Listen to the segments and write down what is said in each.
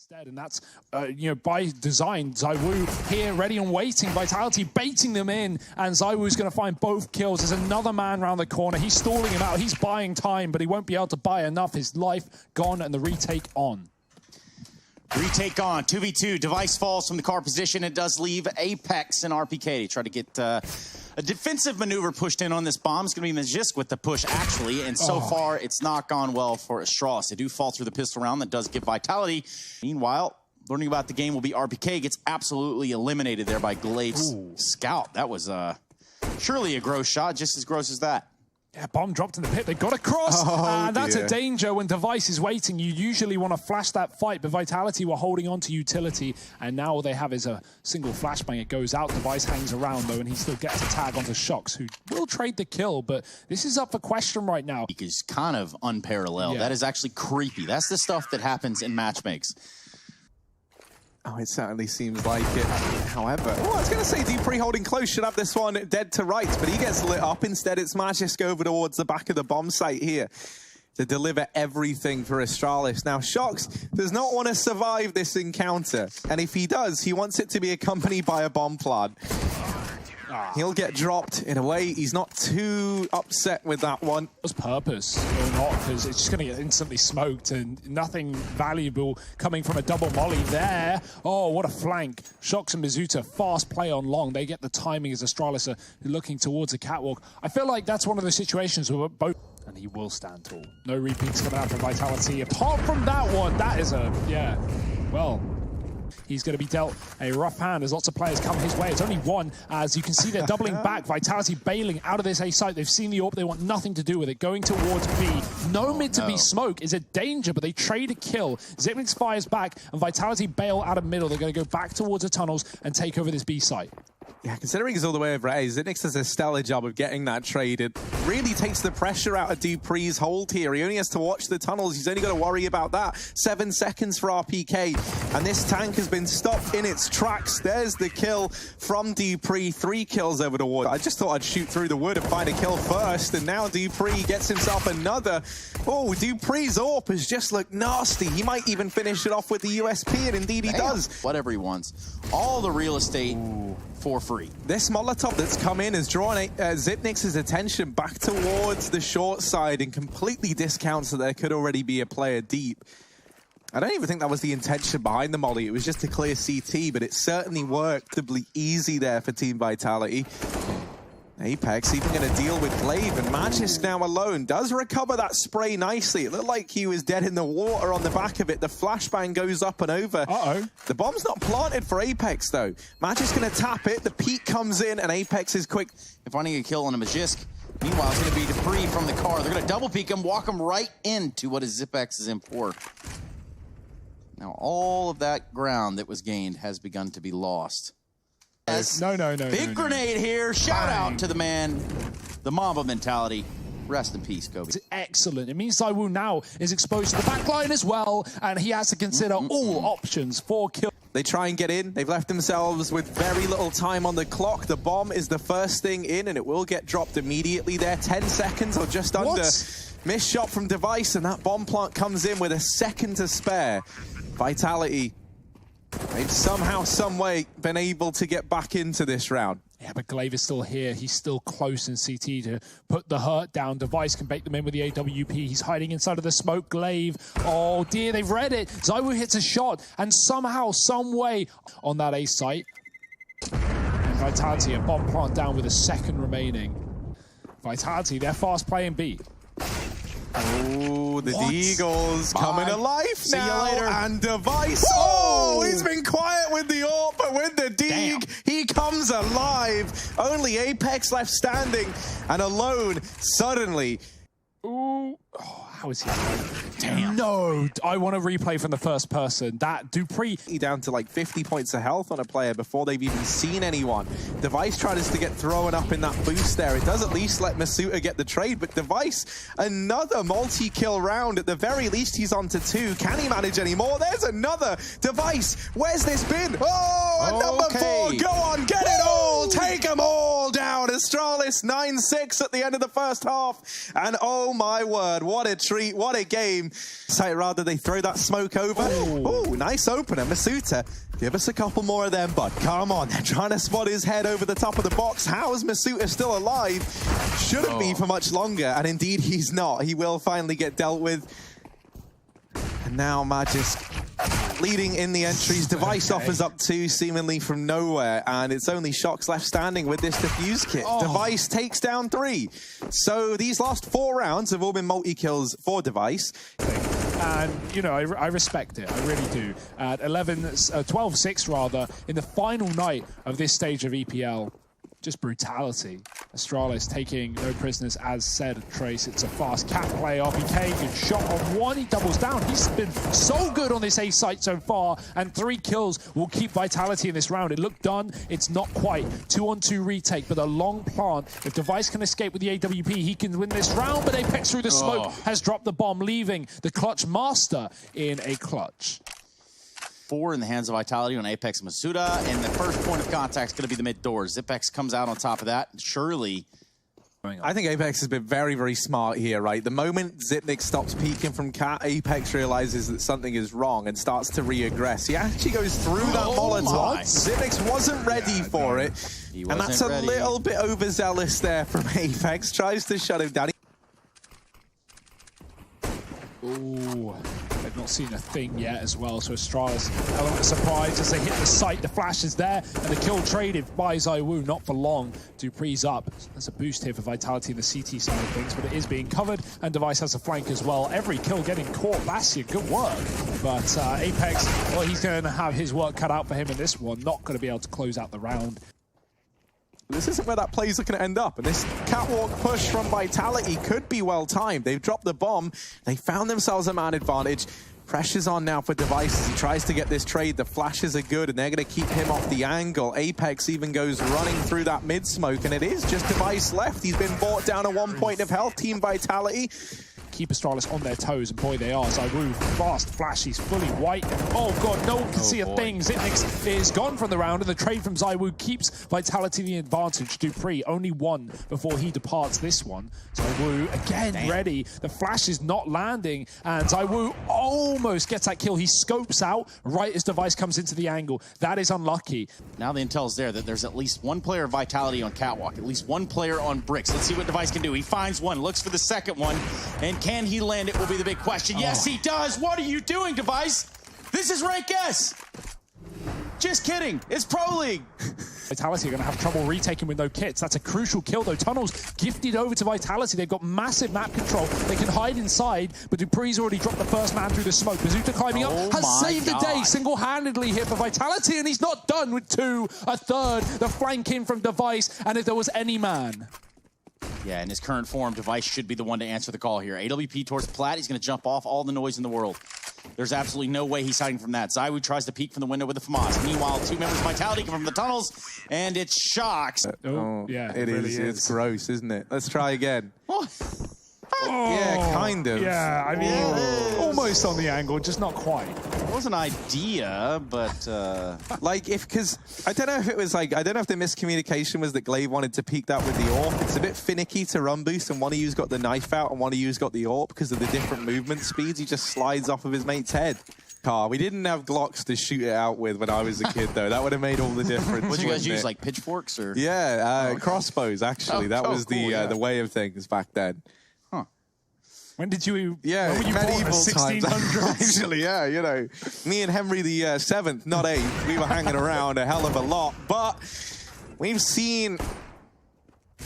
instead, and that's by design. ZYWOO here, ready and waiting. Vitality baiting them in, and ZYWOO's going to find both kills. There's another man around the corner. He's stalling him out. He's buying time, but he won't be able to buy enough. His life gone, and the retake on. Retake on, 2v2, device falls from the car position. It does leave Apex and RPK to try to get a defensive maneuver pushed in on this bomb. It's going to be MISUTAA with the push, actually, and so far it's not gone well for Astralis. They do fall through the pistol round. That does give Vitality. Meanwhile, learning about the game will be RPK. Gets absolutely eliminated there by Glaive's scout. That was surely a gross shot, just as gross as that. Yeah, bomb dropped in the pit. They got across, and that's a danger when Device is waiting. You usually want to flash that fight, but Vitality were holding on to utility, and now all they have is a single flashbang. It goes out. Device hangs around, though, and he still gets a tag onto Shox, who will trade the kill, but this is up for question right now. Is kind of unparalleled. Yeah. That is actually creepy. That's the stuff that happens in matchmakes. Oh, it certainly seems like it. However, I was going to say dupreeh holding close should have this one dead to rights, but he gets lit up. Instead, it's MISUTAA over towards the back of the bomb site here to deliver everything for Astralis. Now, Shox does not want to survive this encounter, and if he does, he wants it to be accompanied by a bomb plant. He'll get dropped. In a way, he's not too upset with that one. It was purpose or not, because it's just going to get instantly smoked, and nothing valuable coming from a double molly there. Oh, what a flank. Shox and MISUTAA, fast play on long. They get the timing as Astralis are looking towards a catwalk. I feel like that's one of the situations where both... And he will stand tall. No repeats coming out from Vitality. Apart from that one, that is a... Yeah, well... He's going to be dealt a rough hand as lots of players come his way. It's only one, as you can see they're doubling back. Vitality bailing out of this A site. They've seen the AWP. They want nothing to do with it. Going towards B. No mid to B smoke is a danger, but they trade a kill. ZYWOO fires back, and Vitality bail out of middle. They're going to go back towards the tunnels and take over this B site. Yeah, considering he's all the way over A, ZYWOO does a stellar job of getting that trade. It really takes the pressure out of dupreeh's hold here. He only has to watch the tunnels. He's only got to worry about that. 7 seconds for RPK, and this tank has been stopped in its tracks. There's the kill from dupreeh. 3 kills over the wood. I just thought I'd shoot through the wood and find a kill first, and now dupreeh gets himself another. Oh, dupreeh's AWP has just looked nasty. He might even finish it off with the USP, and indeed he does. Whatever he wants. All the real estate for free. This Molotov that's come in has drawn ZYWOO's attention back towards the short side and completely discounts that there could already be a player deep. I don't even think that was the intention behind the molly. It was just to clear CT, but it certainly worked to be easy there for Team Vitality. Apex even going to deal with Glaive, and MISUTAA now alone does recover that spray nicely. It looked like he was dead in the water on the back of it. The flashbang goes up and over. The bomb's not planted for Apex, though. MISUTAA's going to tap it. The peek comes in, and Apex is quick. Finding a kill on a MISUTAA. Meanwhile, it's going to be dupreeh from the car. They're going to double peek him, walk him right into what is ZYWOO's M4. Now, all of that ground that was gained has begun to be lost. No. Big grenade here. Shout out to the man. The Mamba mentality. Rest in peace, Kobe. It's excellent. It means ZYWOO now is exposed to the backline as well, and he has to consider all options for kill. They try and get in. They've left themselves with very little time on the clock. The bomb is the first thing in, and it will get dropped immediately there. 10 seconds or just under. Missed shot from Device, and that bomb plant comes in with a second to spare. Vitality, they've somehow, some way been able to get back into this round. Yeah, but Glaive is still here. He's still close in CT to put the hurt down. Device can bait them in with the AWP. He's hiding inside of the smoke. Glaive, oh dear, they've read it. ZYWOO hits a shot, and somehow, some way on that A site. And Vitality, a bomb plant down with a second remaining. Vitality, they're fast playing B. Oh, the Eagles coming alive now. See you later. And Device. Oh, he's been quiet with the AWP, but with the Deeg, he comes alive. Only Apex left standing, and alone, suddenly. Ooh. Oh, how is he? Damn. No, I want to replay from the first person. That dupreeh. Down to like 50 points of health on a player before they've even seen anyone. Device tries to get thrown up in that boost there. It does at least let MISUTAA get the trade, but Device, another multi-kill round. At the very least, he's on to 2. Can he manage any more? There's another. Device, where's this been? Oh, and number 4. Go on, get it all. Take them all down. Astralis 9-6 at the end of the first half. And oh my word, what a retreat. What a game. So rather they throw that smoke over. Oh, nice opener. MISUTAA, give us a couple more of them, bud. Come on. They're trying to spot his head over the top of the box. How is MISUTAA still alive? Shouldn't be for much longer. And indeed, he's not. He will finally get dealt with. And now Magisk leading in the entries. Device offers up 2 seemingly from nowhere, and it's only Shox left standing with this defuse kit. Device takes down 3. So these last 4 rounds have all been multi-kills for Device. And, you know, I respect it. I really do. At 12-6 rather, in the final night of this stage of EPL. Just brutality. Astralis taking no prisoners, as said, Trace. It's a fast cat play. RPK, good shot on 1. He doubles down. He's been so good on this A site so far, and 3 kills will keep Vitality in this round. It looked done. It's not quite. 2-on-2 retake, but a long plant. If Device can escape with the AWP, he can win this round, but Apex through the smoke has dropped the bomb, leaving the clutch master in a clutch. 4 in the hands of Vitality on Apex MISUTAA, and the first point of contact is going to be the mid door. ZYWOO comes out on top of that. Surely. I think Apex has been very, very smart here, right? The moment ZYWOO stops peeking from Cat, Apex realizes that something is wrong and starts to re-aggress. He actually goes through that Molotov. ZYWOO wasn't ready for it. And that's a little bit overzealous there from Apex. Tries to shut him down. Ooh, they've not seen a thing yet as well, so Astralis, element of surprise as they hit the site. The flash is there, and the kill traded by ZYWOO, not for long. Dupree's up. There's a boost here for Vitality in the CT side of things, but it is being covered, and Device has a flank as well. Every kill getting caught. Bastia, good work. But Apex, well, he's going to have his work cut out for him in this one. Not going to be able to close out the round. This isn't where that play's looking to end up, and this catwalk push from Vitality could be well timed. They've dropped the bomb. They found themselves a man advantage. Pressure's on now for Device as he tries to get this trade. The flashes are good, and they're going to keep him off the angle. Apex even goes running through that mid-smoke, and it is just Device left. He's been brought down to 1 point of health. Team Vitality keep Astralis on their toes, and boy, they are. ZYWOO, fast, flash, he's fully white. Oh god, no one can see a thing. ZYWOO is gone from the round, and the trade from ZYWOO keeps Vitality the advantage. Dupree, only 1 before he departs this one. ZYWOO, again, ready. The flash is not landing, and ZYWOO almost gets that kill. He scopes out right as Device comes into the angle. That is unlucky. Now the intel's there that there's at least 1 player of Vitality on catwalk, at least 1 player on bricks. Let's see what Device can do. He finds 1, looks for the second one, and can he land it will be the big question. Yes, he does. What are you doing, Device? This is rank S. Just kidding. It's Pro League. Vitality are going to have trouble retaking with no kits. That's a crucial kill, though. Tunnels gifted over to Vitality. They've got massive map control. They can hide inside, but Dupree's already dropped the first man through the smoke. MISUTAA climbing up has saved the day single-handedly here for Vitality, and he's not done with 2. A third, the flank in from Device, and if there was any man. Yeah, in his current form, Device should be the one to answer the call here. AWP towards Plat. He's going to jump off all the noise in the world. There's absolutely no way he's hiding from that. ZYWOO tries to peek from the window with the FAMAS. Meanwhile, 2 members of Vitality come from the tunnels, and it's Shox. Yeah, it really is. It's gross, isn't it? Let's try again. Yeah, kind of. Yeah, I mean, almost on the angle, just not quite. It was an idea, but like because I don't know if it was like I don't know if the miscommunication was that Glaive wanted to peek that with the AWP. It's a bit finicky to run boost, and one of you's got the knife out, and one of you's got the AWP because of the different movement speeds. He just slides off of his mate's head. We didn't have Glocks to shoot it out with when I was a kid, though. That would have made all the difference. What did you guys use, like pitchforks or? Yeah, crossbows. Actually, that was the way of things back then. When did you? Yeah, when were you medieval born? 1600s. Actually, yeah, you know, me and Henry the 7th, not 8th, we were hanging around a hell of a lot. But we've seen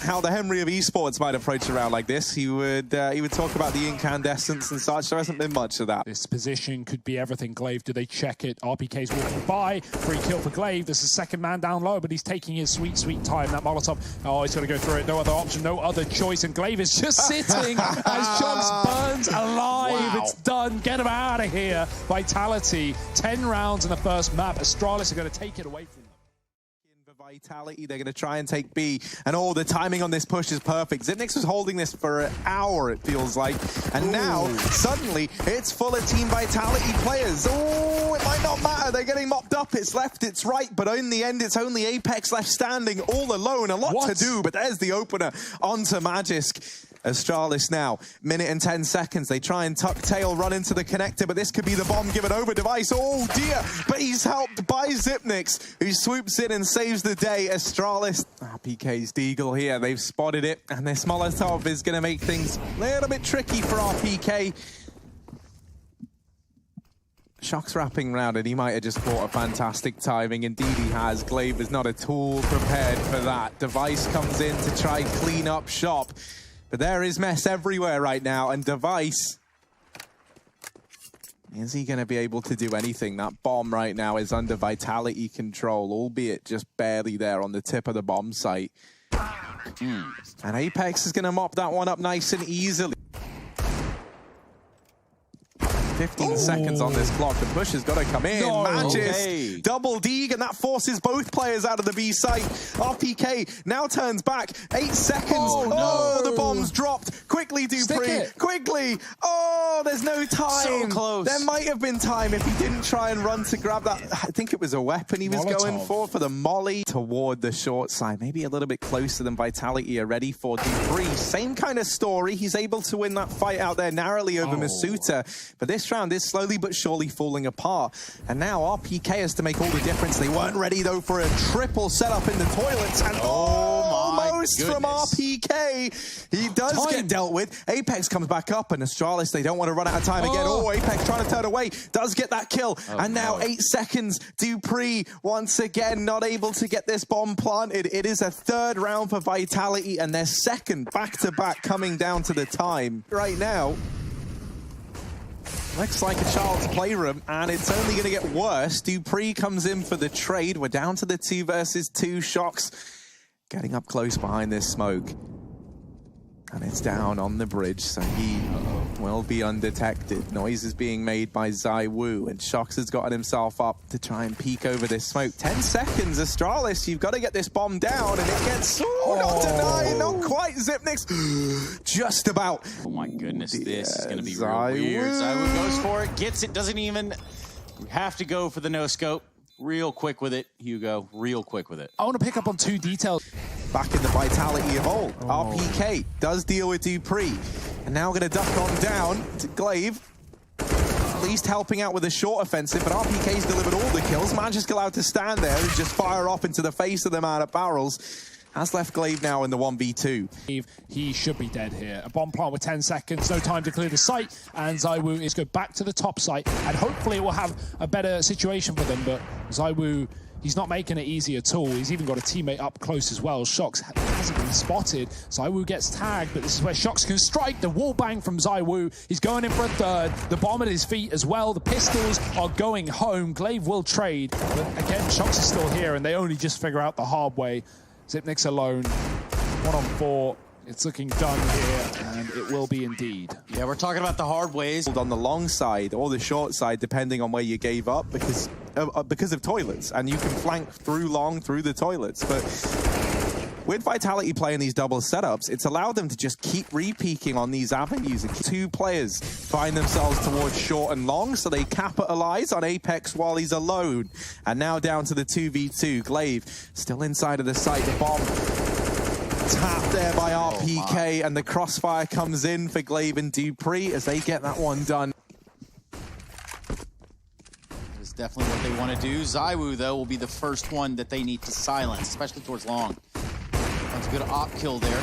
how the Henry of esports might approach around like this. He would talk about the incandescence and such. There hasn't been much of that. This position could be everything. Glaive, do they check it? RPK's walking by. Free kill for Glaive. This is second man down low, but he's taking his sweet, sweet time. That Molotov, he's going to go through it. No other option, no other choice. And Glaive is just sitting as Shox burns alive. Wow. It's done. Get him out of here. Vitality, 10 rounds in the first map. Astralis are going to take it away from them. Vitality, they're going to try and take B, and the timing on this push is perfect. ZYWOO was holding this for an hour, it feels like, and now suddenly it's full of Team Vitality players. It might not matter, they're getting mopped up, it's left, it's right, but in the end it's only Apex left standing all alone. A lot to do, but there's the opener onto Magisk. Astralis now, minute and 10 seconds. They try and tuck tail, run into the connector, but this could be the bomb given over. Device, oh dear, but he's helped by ZYWOO, who swoops in and saves the day. Astralis, RPK's Deagle here, they've spotted it, and this Molotov is going to make things a little bit tricky for RPK. Shock's wrapping around, and he might have just bought a fantastic timing. Indeed he has. Glaive is not at all prepared for that. Device comes in to try and clean up shop. But there is mess everywhere right now, and Device, is he going to be able to do anything? That bomb right now is under Vitality control, albeit just barely there on the tip of the bomb site. And Apex is going to mop that one up nice and easily. 15 seconds on this clock. The push has got to come in. Matches. Double Deeg, and that forces both players out of the B site. RPK now turns back. 8 seconds. Oh, the bomb's dropped. Quickly, Dupree. Quickly. Oh, there's no time. So close. There might have been time if he didn't try and run to grab that. I think it was a weapon he was going for the molly toward the short side. Maybe a little bit closer than Vitality are ready for. Dupree, same kind of story. He's able to win that fight out there narrowly over MISUTAA. But this round is slowly but surely falling apart. And now RPK has to make all the difference. They weren't ready, though, for a triple setup in the toilets. And almost from RPK. He does get dealt with. Apex comes back up, and Astralis, they don't want to run out of time again. Oh, Apex trying to turn away. Does get that kill. And now 8 seconds. Dupree, once again, not able to get this bomb planted. It is a third round for Vitality, and their second back-to-back coming down to the time. Right now, looks like a child's playroom, and it's only going to get worse. Dupree comes in for the trade. We're down to the 2 versus 2. Shocks getting up close behind this smoke. And it's down on the bridge, so he will be undetected. Noise is being made by ZYWOO, and Shocks has gotten himself up to try and peek over this smoke. 10 seconds, Astralis, you've got to get this bomb down, and it gets, not denied, not quite. ZYWOO, just about. Oh my goodness, this is going to be real weird. ZYWOO goes for it, gets it, doesn't even have to go for the no-scope. Real quick with it, Hugo, real quick with it. I want to pick up on 2 details. Back in the Vitality of all. RPK does deal with Dupree. And now going to duck on down to Glaive. At least helping out with a short offensive, but RPK's delivered all the kills. Man just allowed to stand there and just fire off into the face of the man at barrels. Has left Glaive now in the 1v2. He should be dead here. A bomb plant with 10 seconds, no time to clear the site, and ZYWOO is going back to the top site, and hopefully it will have a better situation for them, but ZYWOO, he's not making it easy at all. He's even got a teammate up close as well. Shocks hasn't been spotted. ZYWOO gets tagged, but this is where Shocks can strike. The wall bang from ZYWOO. He's going in for a third. The bomb at his feet as well. The pistols are going home. Glaive will trade, but again, Shocks is still here, and they only just figure out the hard way. ZYWOO alone, 1 on 4. It's looking done here, and it will be indeed. Yeah, we're talking about the hard ways. On the long side or the short side, depending on where you gave up, because of toilets, and you can flank through long through the toilets. But with Vitality playing these double setups, it's allowed them to just keep re-peaking on these avenues. 2 players find themselves towards short and long, so they capitalize on Apex while he's alone. And now down to the 2v2. Glaive still inside of the site. The bomb tapped there by RPK, and the crossfire comes in for Glaive and Dupree as they get that one done. That's definitely what they want to do. ZYWOO, though, will be the first one that they need to silence, especially towards long. That's a good op kill there.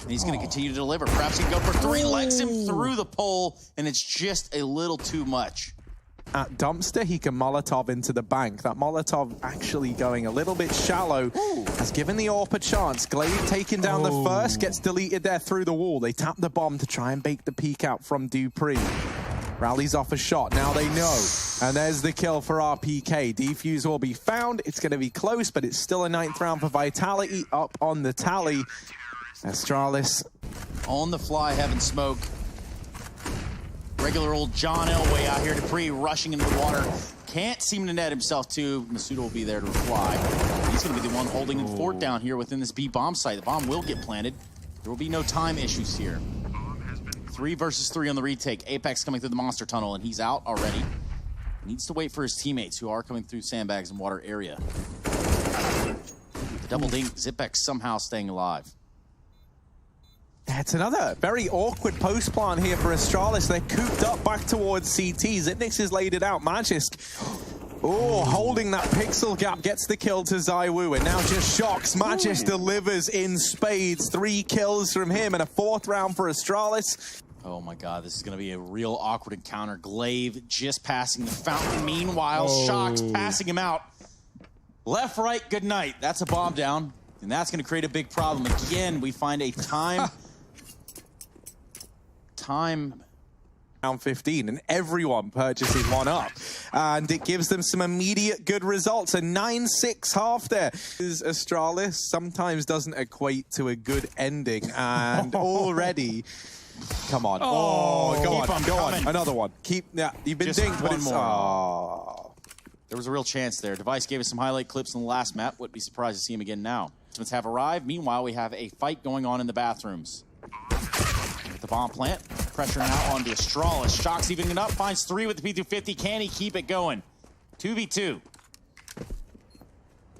And he's going to continue to deliver. Perhaps he can go for 3, legs him through the pole, and it's just a little too much. At Dumpster, he can Molotov into the bank. That Molotov actually going a little bit shallow has given the AWP a chance. Glaive taking down the first, gets deleted there through the wall. They tap the bomb to try and bake the peek out from Dupree. Rallies off a shot, now they know. And there's the kill for RPK. Defuse will be found. It's going to be close, but it's still a 9th round for Vitality up on the tally. Astralis on the fly, having smoke. Regular old John Elway out here. Dupree rushing into the water. Can't seem to net himself too. MISUTAA will be there to reply. He's going to be the one holding the fort down here within this B bomb site. The bomb will get planted. There will be no time issues here. 3 versus 3 on the retake. Apex coming through the monster tunnel, and he's out already. He needs to wait for his teammates who are coming through sandbags and water area. The double dink. ZYWOO somehow staying alive. It's another very awkward post plant here for Astralis. They're cooped up back towards CT. ZYWOO has laid it out. Magisk, oh, holding that pixel gap, gets the kill to ZYWOO, and now just Shocks. Magisk delivers in spades. 3 kills from him and a 4th round for Astralis. Oh my god, this is going to be a real awkward encounter. Glaive just passing the fountain. Meanwhile, Shocks passing him out. Left, right, good night. That's a bomb down, and that's going to create a big problem. Again, we find a time round 15, and everyone purchases one up, and it gives them some immediate good results. A 9-6 half there. Astralis sometimes doesn't equate to a good ending, and already, come on, go on, another one. You've been dinged, but it's There was a real chance there. Device gave us some highlight clips on the last map. Wouldn't be surprised to see him again now. Smiths have arrived. Meanwhile, we have a fight going on in the bathrooms. With the bomb plant, pressure now onto Astralis. Shocks evening it up, finds 3 with the P250. Can he keep it going? 2v2.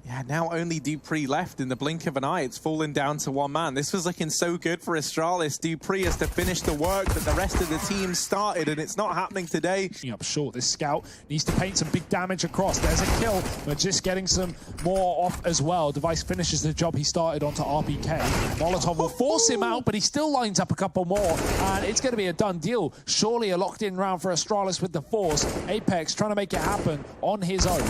Yeah, now only Dupree left. In the blink of an eye, it's fallen down to 1 man. This was looking so good for Astralis. Dupree has to finish the work that the rest of the team started, and it's not happening today. Up short, this scout needs to paint some big damage across. There's a kill, but just getting some more off as well. Device finishes the job he started onto RPK. Molotov will force him out, but he still lines up a couple more, and it's going to be a done deal. Surely a locked-in round for Astralis with the force. Apex trying to make it happen on his own.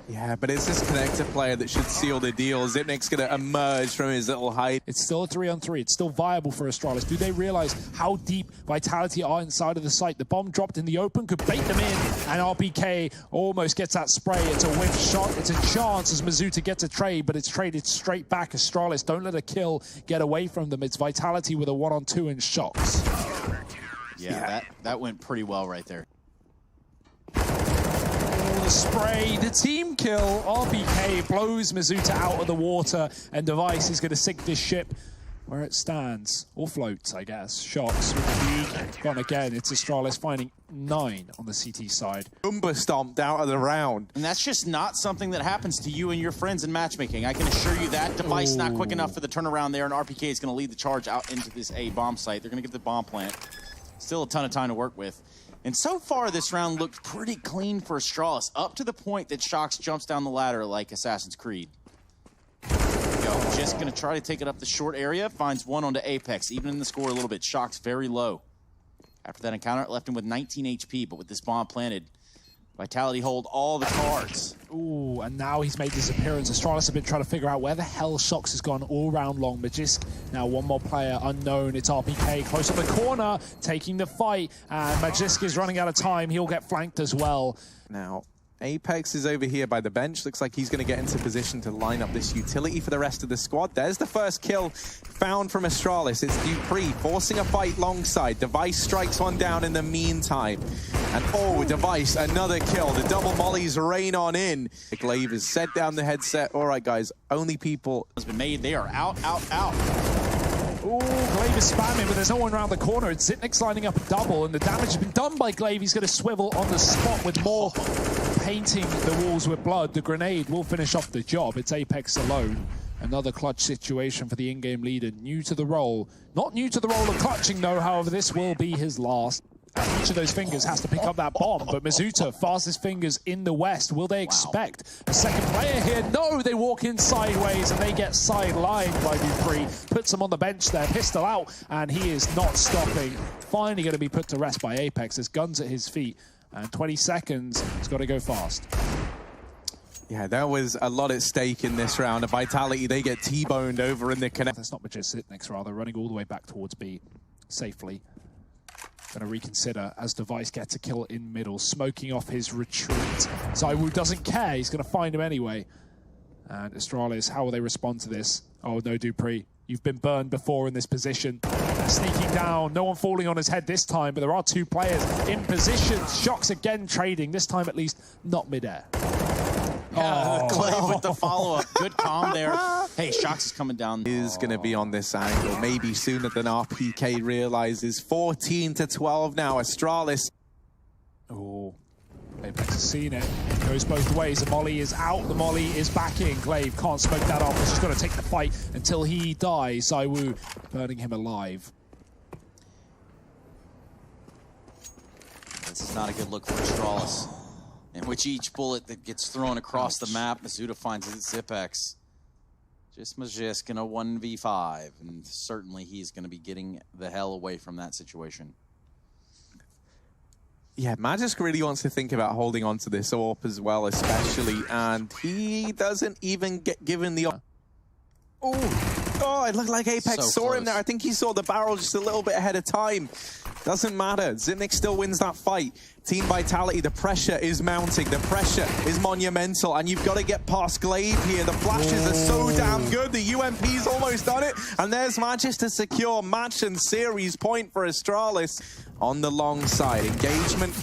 Yeah, but it's this connector player that should seal the deal. ZYWOO's going to emerge from his little hide. It's still a 3-on-3. It's still viable for Astralis. Do they realize how deep Vitality are inside of the site? The bomb dropped in the open, could bait them in, and RPK almost gets that spray. It's a whiff shot. It's a chance as MISUTAA gets a trade, but it's traded straight back. Astralis, don't let a kill get away from them. It's Vitality with a 1-on-2 in Shocks. Yeah, that went pretty well right there. The spray, the team kill. RPK blows MISUTAA out of the water, and Device is going to sink this ship where it stands, or floats, I guess. Shocks with the lead. Gone again. It's Astralis finding 9 on the CT side. Umber stomped out of the round. And that's just not something that happens to you and your friends in matchmaking. I can assure you that. Device not quick enough for the turnaround there, and RPK is going to lead the charge out into this A bomb site. They're going to get the bomb plant. Still a ton of time to work with. And so far, this round looked pretty clean for Astralis, up to the point that Shocks jumps down the ladder like Assassin's Creed. There we go. Just going to try to take it up the short area. Finds 1 onto Apex, evening the score a little bit. Shocks very low. After that encounter, it left him with 19 HP, but with this bomb planted, Vitality hold all the cards. Ooh, and now he's made his appearance. Astralis have been trying to figure out where the hell Shocks has gone all round long. Magisk, now 1 more player, unknown. It's RPK close on the corner, taking the fight. And Magisk is running out of time. He'll get flanked as well. Now, Apex is over here by the bench. Looks like he's going to get into position to line up this utility for the rest of the squad. There's the first kill found from Astralis. It's Dupree forcing a fight long side. Device strikes one down in the meantime. And oh, Device, another kill. The double mollies rain on in. The Glaive has set down the headset. All right, guys, only people Has been made. They are out. Ooh, Glaive is spamming, but there's no one around the corner. It's ZYWOO lining up a double, and the damage has been done by Glaive. He's going to swivel on the spot with more painting the walls with blood. The grenade will finish off the job. It's Apex alone. Another clutch situation for the in-game leader. New to the role. Not new to the role of clutching, though. However, this will be his last. Each of those fingers has to pick up that bomb, but MISUTAA, fastest fingers in the West. Will they expect a second player here? No, they walk in sideways and they get sidelined by Dupree. Puts him on the bench there, pistol out, and he is not stopping. Finally going to be put to rest by Apex. There's guns at his feet, and 20 seconds, he's got to go fast. Yeah, there was a lot at stake in this round. A Vitality, they get T-boned over in the connect. That's not Magisk, rather, running all the way back towards B safely. Going to reconsider as Device gets a kill in middle, smoking off his retreat. ZYWOO doesn't care, he's going to find him anyway. And Astralis, how will they respond to this? Oh no, Dupree, you've been burned before in this position. They're sneaking down, no one falling on his head this time, but there are 2 players in position. Shocks again trading, this time at least not midair. Glaive with the follow-up. Good calm there. Hey, Shocks is coming down. Is going to be on this angle, maybe sooner than RPK realizes. 14-12 now, Astralis. Oh, Apex has seen it. Goes both ways. The molly is out. The molly is back in. Glaive can't smoke that off. He's just got to take the fight until he dies. ZYWOO burning him alive. This is not a good look for Astralis, in which each bullet that gets thrown across the map, MISUTAA finds its ZYWOO. Just Magisk in a 1v5, and certainly he's going to be getting the hell away from that situation. Yeah, Magisk really wants to think about holding on to this AWP as well, especially, and he doesn't even get given the... Oh, it looked like Apex saw him there. I think he saw the barrel just a little bit ahead of time. Doesn't matter. ZYWOO still wins that fight. Team Vitality, the pressure is mounting. The pressure is monumental, and you've got to get past Glaive here. The flashes are so damn good. The UMP's almost done it, and there's Magisk to secure match and series point for Astralis on the long side. Engagement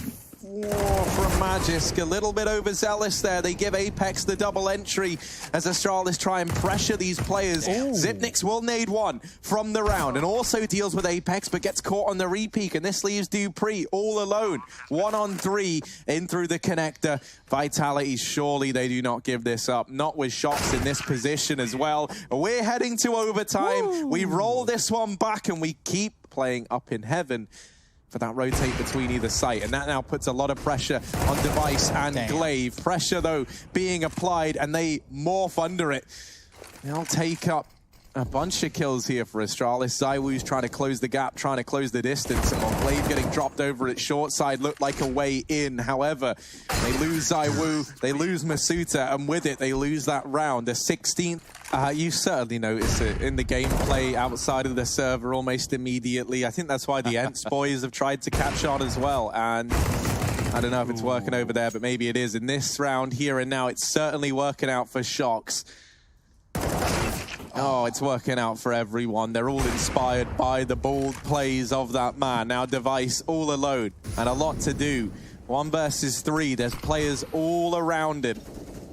from Magisk, a little bit overzealous there. They give Apex the double entry as Astralis try and pressure these players. ZYWOO will nade one from the round and also deals with Apex, but gets caught on the repeak, and this leaves dupreeh all alone. 1-on-3 in through the connector. Vitality, surely they do not give this up. Not with shots in this position as well. We're heading to overtime. We roll this one back and we keep playing up in heaven for that rotate between either site, and that now puts a lot of pressure on Device and Glaive. Pressure, though, being applied, and they morph under it. They'll take up a bunch of kills here for Astralis. ZYWOO's trying to close the gap, trying to close the distance, and while Glaive getting dropped over at short side looked like a way in. However, they lose ZYWOO, they lose MISUTAA, and with it, they lose that round, the 16th. You certainly notice it in the gameplay outside of the server almost immediately. I think that's why the Ents boys have tried to catch on as well, and I don't know if it's working over there, but maybe it is. In this round here and now, it's certainly working out for Shox. Oh, it's working out for everyone. They're all inspired by the bold plays of that man. Now Device all alone and a lot to do. 1 versus 3. There's players all around him.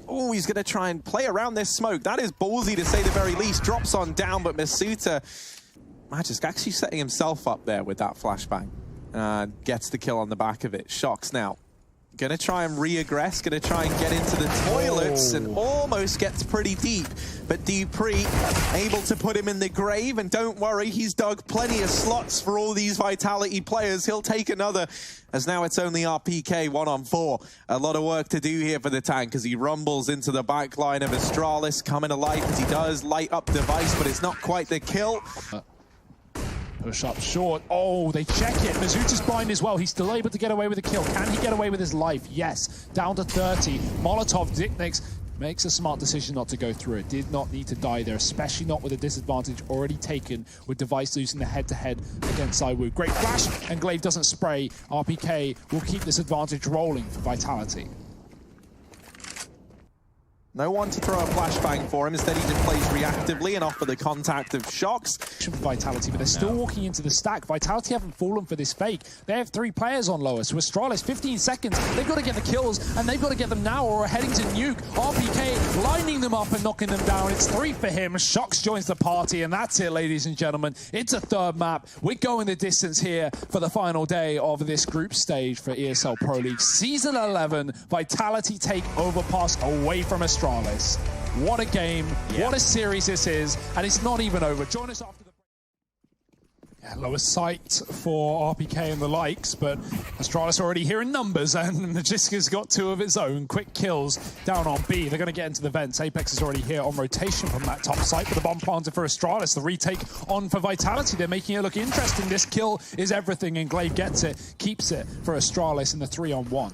Oh, he's going to try and play around this smoke. That is ballsy to say the very least. Drops on down, but MISUTAA, Magisk actually setting himself up there with that flashbang. Gets the kill on the back of it. Shox now. Going to try and re-aggress, going to try and get into the toilets, and almost gets pretty deep. But dupreeh able to put him in the grave, and don't worry, he's dug plenty of slots for all these Vitality players. He'll take another, as now it's only RPK 1-on-4. A lot of work to do here for the tank as he rumbles into the back line of Astralis, coming alive as he does light up Device, but it's not quite the kill. Push up short. Oh, they check it. MISUTAA's blind as well. He's still able to get away with a kill. Can he get away with his life? Yes. Down to 30. Molotov, ZYWOO makes a smart decision not to go through it. Did not need to die there, especially not with a disadvantage already taken with Device losing the head-to-head against ZYWOO. Great flash, and Glaive doesn't spray. RPK will keep this advantage rolling for Vitality. No one to throw a flashbang for him. Instead, he just plays reactively and off for the contact of Shox. Vitality, but they're still walking into the stack. Vitality haven't fallen for this fake. They have 3 players on lower. So Astralis, 15 seconds. They've got to get the kills, and they've got to get them now or are heading to nuke. RPK lining them up and knocking them down. It's 3 for him. Shox joins the party, and that's it, ladies and gentlemen. It's a 3rd map. We're going the distance here for the final day of this group stage for ESL Pro League. Season 11, Vitality take overpass away from Astralis. What a game, what a series this is, and it's not even over. Join us after the break. Yeah, lowest sight for RPK and the likes, but Astralis already here in numbers, and Magiska's got 2 of its own. Quick kills down on B. They're going to get into the vents. Apex is already here on rotation from that top site, but the bomb planted for Astralis. The retake on for Vitality. They're making it look interesting. This kill is everything, and Glaive gets it, keeps it for Astralis in the 3-on-1.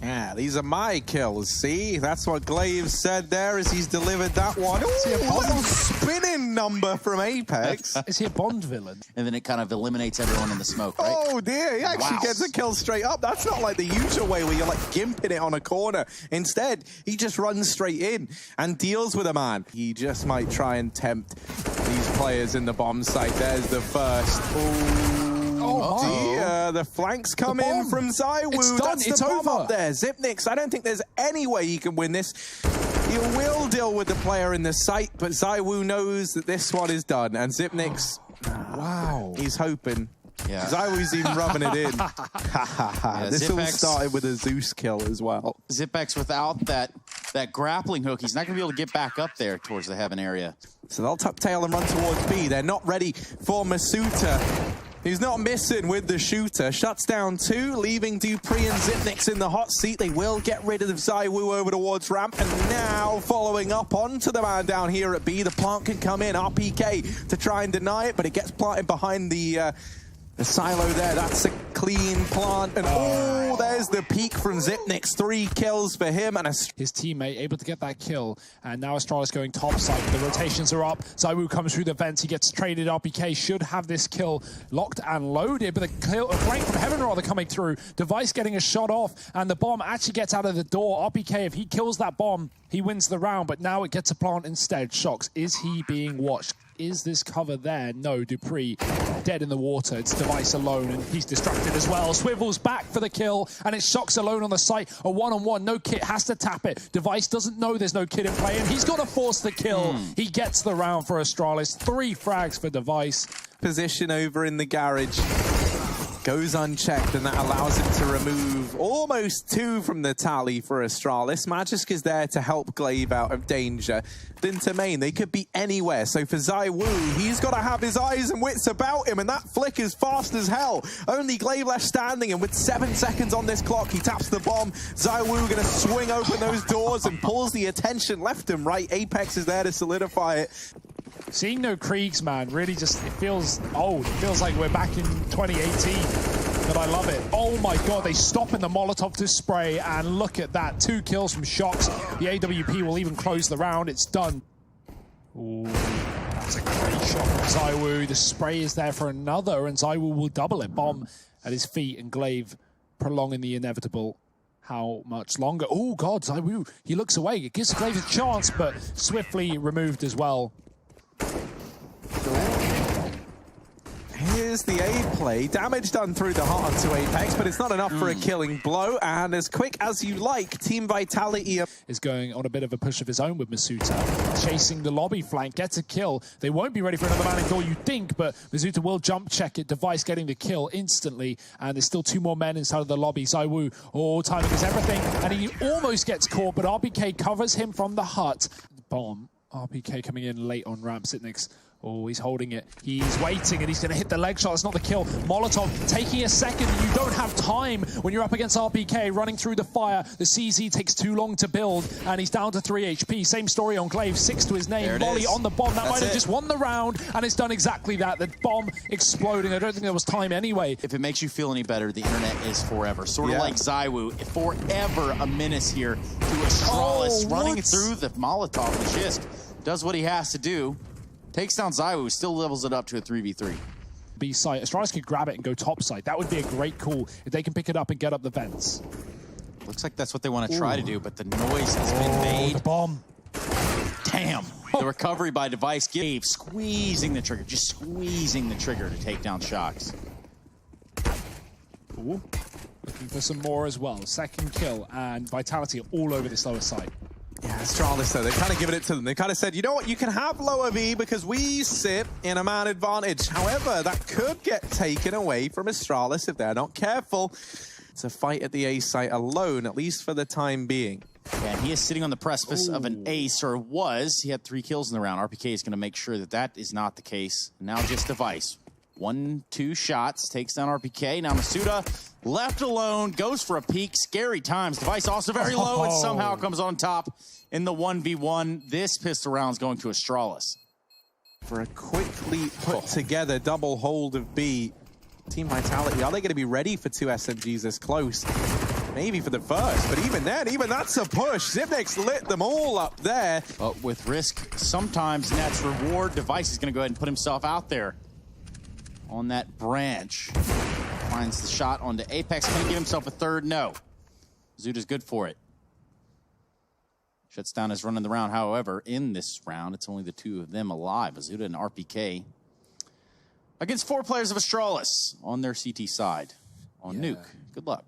Yeah, these are my kills, see? That's what Glaive said there as he's delivered that one. Ooh, little spinning number from Apex. Is he a Bond villain? And then it kind of eliminates everyone in the smoke, right? Oh dear, he actually gets a kill straight up. That's not like the usual way where you're like gimping it on a corner. Instead, he just runs straight in and deals with a man. He just might try and tempt these players in the bomb site. There's the first. Ooh. Oh dear, the flanks come in from ZYWOO. It's done. That's the bomb up there. ZYWOO, I don't think there's any way he can win this. He will deal with the player in the site, but ZYWOO knows that this one is done. And ZYWOO, wow, he's hoping Yeah. ZYWOO's even rubbing it in. This all started with a Zeus kill as well. ZYWOO without that grappling hook, he's not going to be able to get back up there towards the heaven area. So they'll tuck tail and run towards B. They're not ready for MISUTAA. He's not missing with the shooter. Shuts down 2, leaving dupreeh and ZYWOO in the hot seat. They will get rid of ZYWOO over towards ramp. And now following up onto the man down here at B. The plant can come in. RPK to try and deny it, but it gets planted behind the silo there. That's a clean plant. And oh, there's the peak from ZYWOO. 3 kills for him. And his teammate able to get that kill. And now Astralis going top side. The rotations are up. ZYWOO comes through the vents. He gets traded. RPK should have this kill locked and loaded. But the kill, a flank from heaven rather coming through. Device getting a shot off. And the bomb actually gets out of the door. RPK, if he kills that bomb, he wins the round. But now it gets a plant instead. Shocks, is he being watched? Is this cover there? No, dupreeh dead in the water. It's Device alone, and he's distracted as well. Swivels back for the kill, and it's Shocks alone on the site. A one-on-one, no kit, has to tap it. Device doesn't know there's no kit in play, and he's got to force the kill. He gets the round for Astralis. 3 frags for Device. Position over in the garage. Goes unchecked, and that allows him to remove almost 2 from the tally for Astralis. Magisk is there to help Glaive out of danger. Into main, they could be anywhere. So for ZYWOO, he's got to have his eyes and wits about him, and that flick is fast as hell. Only Glaive left standing, and with 7 seconds on this clock, he taps the bomb. ZYWOO going to swing open those doors and pulls the attention left and right. Apex is there to solidify it. Seeing no Kriegs, man, really just, it feels old. It feels like we're back in 2018, but I love it. Oh my God, they stop in the Molotov to spray, and look at that. 2 kills from Shocks. The AWP will even close the round. It's done. Ooh, that's a great shot from ZYWOO. The spray is there for another, and ZYWOO will double it. Bomb at his feet, and Glaive prolonging the inevitable. How much longer? Oh God, ZYWOO, he looks away. It gives Glaive a chance, but swiftly removed as well. Here's the A play. Damage done through the heart onto Apex, but it's not enough for a killing blow. And as quick as you like, Team Vitality is going on a bit of a push of his own with MISUTAA. Chasing the lobby flank, gets a kill. They won't be ready for another man in goal, you think, but MISUTAA will jump check it. Device getting the kill instantly. And there's still 2 more men inside of the lobby. ZYWOO, oh, timing is everything. And he almost gets caught, but RPK covers him from the hut. Bomb. RPK coming in late on ramp. ZYWOO. Oh, he's holding it. He's waiting, and he's going to hit the leg shot. It's not the kill. Molotov taking a second. You don't have time when you're up against RPK, running through the fire. The CZ takes too long to build, and he's down to 3 HP. Same story on Glaive, 6 to his name. Molly on the bomb. That might have just won the round, and it's done exactly that. The bomb exploding. I don't think there was time anyway. If it makes you feel any better, the internet is forever. Sort of like ZYWOO. Forever a menace here to Astralis. Running through the Molotov. Magisk does what he has to do. Takes down ZYWOO, still levels it up to a 3v3. B site. Astralis could grab it and go top side. That would be a great call if they can pick it up and get up the vents. Looks like that's what they want to try to do, but the noise has been made. The bomb. Damn. The recovery by Device. Glaive squeezing the trigger, just squeezing the trigger to take down Shocks. Ooh. Looking for some more as well. Second kill, and Vitality all over this lower site. Yeah, Astralis, though, they've kind of given it to them. They kind of said, you know what, you can have lower V because we sit in a man advantage. However, that could get taken away from Astralis if they're not careful. It's a fight at the A site alone, at least for the time being. Yeah, and he is sitting on the precipice of an ace, or was. He had 3 kills in the round. RPK is going to make sure that that is not the case. Now just Device. 1-2 shots, takes down RPK. Now MISUTAA left alone, goes for a peek. Scary times. Device also very low and somehow comes on top in the 1v1. This pistol round is going to Astralis. For a quickly put together double hold of B, Team Vitality, are they going to be ready for 2 SMGs this close? Maybe for the first, but even then, even that's a push. ZYWOO lit them all up there. But with risk, sometimes that's reward. Device is going to go ahead and put himself out there on that branch. Finds the shot onto Apex. Can he give himself a third? No. ZYWOO's good for it. Shuts down his run in the round. However, in this round, it's only the 2 of them alive. ZYWOO and RPK against 4 players of Astralis on their CT side. On Nuke. Good luck.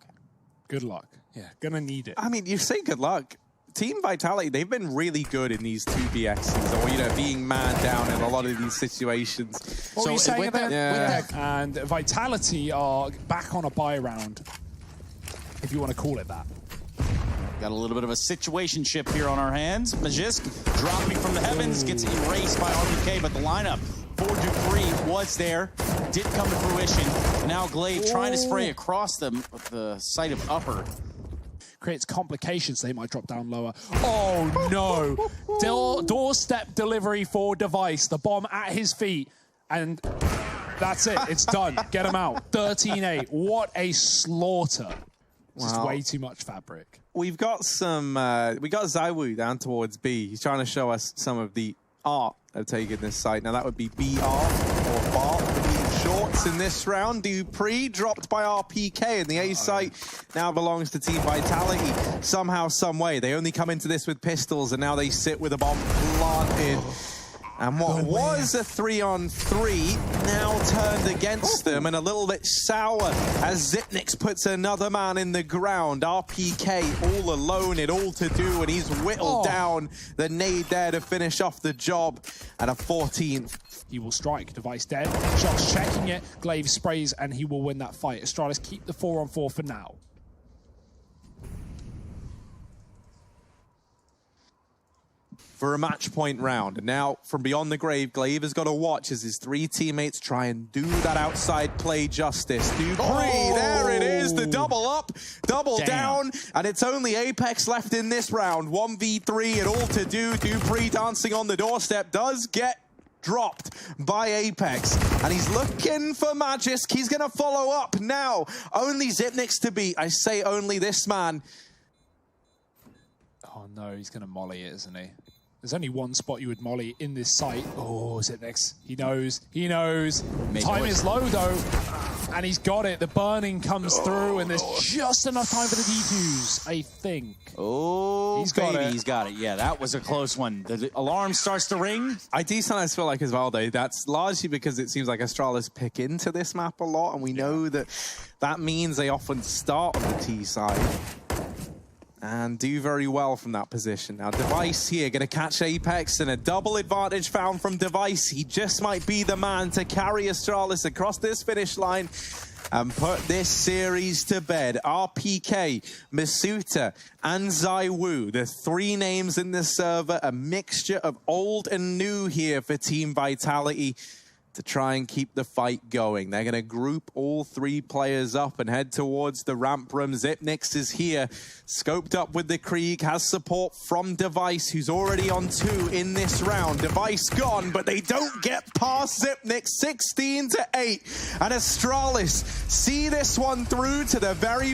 Good luck. Yeah, gonna need it. I mean, you say good luck. Team Vitality, they've been really good in these 2BXs, or, you know, being man down in a lot of these situations. What were you saying about that? And Vitality are back on a buy round, if you want to call it that. Got a little bit of a situationship here on our hands. Magisk dropping from the heavens, gets erased by RPK, but the lineup for Dupree was there, did come to fruition. Now Glaive trying to spray across them with the sight of upper. Creates complications, they might drop down lower. Oh no! Doorstep delivery for Device, the bomb at his feet, and that's it, it's done. Get him out. 13-8, what a slaughter. Just way too much fabric. We've got some, we got ZYWOO down towards B. He's trying to show us some of the art of taking this site. Now that would be BR or Bart. Shorts in this round. Dupree dropped by RPK, and the A site now belongs to Team Vitality. Somehow, some way, they only come into this with pistols, and now they sit with a bomb planted. And what was a 3-on-3 now turned against them, and a little bit sour as ZYWOO puts another man in the ground. RPK all alone, it all to do, and he's whittled down the nade there to finish off the job at a 14th. He will strike. Device dead. Shots checking it. Glaive sprays, and he will win that fight. Astralis keep the 4-on-4 for now. For a match point round. And now from beyond the grave, Glaive has got to watch as his three teammates try and do that outside play justice. Dupree, there it is, the double up, double down, and it's only Apex left in this round. 1v3 and all to do. Dupree dancing on the doorstep does get dropped by Apex, and he's looking for Magisk. He's going to follow up now. Only ZYWOO to beat. I say only this man. Oh no, he's going to molly it, isn't he? There's only one spot you would molly in this site. Oh, ZYWOO. He knows. He knows. Time is low, though. And he's got it. The burning comes through, and there's just enough time for the defuse, I think. Oh, he's got it. He's got it. Yeah, that was a close one. The alarm starts to ring. I do sometimes feel like as well, though, that's largely because it seems like Astralis pick into this map a lot, and we know that that means they often start on the T side and do very well from that position. Now, Device here going to catch Apex, and a double advantage found from Device. He just might be the man to carry Astralis across this finish line and put this series to bed. RPK, MISUTAA, and ZYWOO, the three names in this server, a mixture of old and new here for Team Vitality to try and keep the fight going. They're going to group all three players up and head towards the ramp room. ZYWOO is here, scoped up with the Krieg, has support from Device, who's already on 2 in this round. Device gone, but they don't get past ZYWOO, 16-8. And Astralis see this one through to the very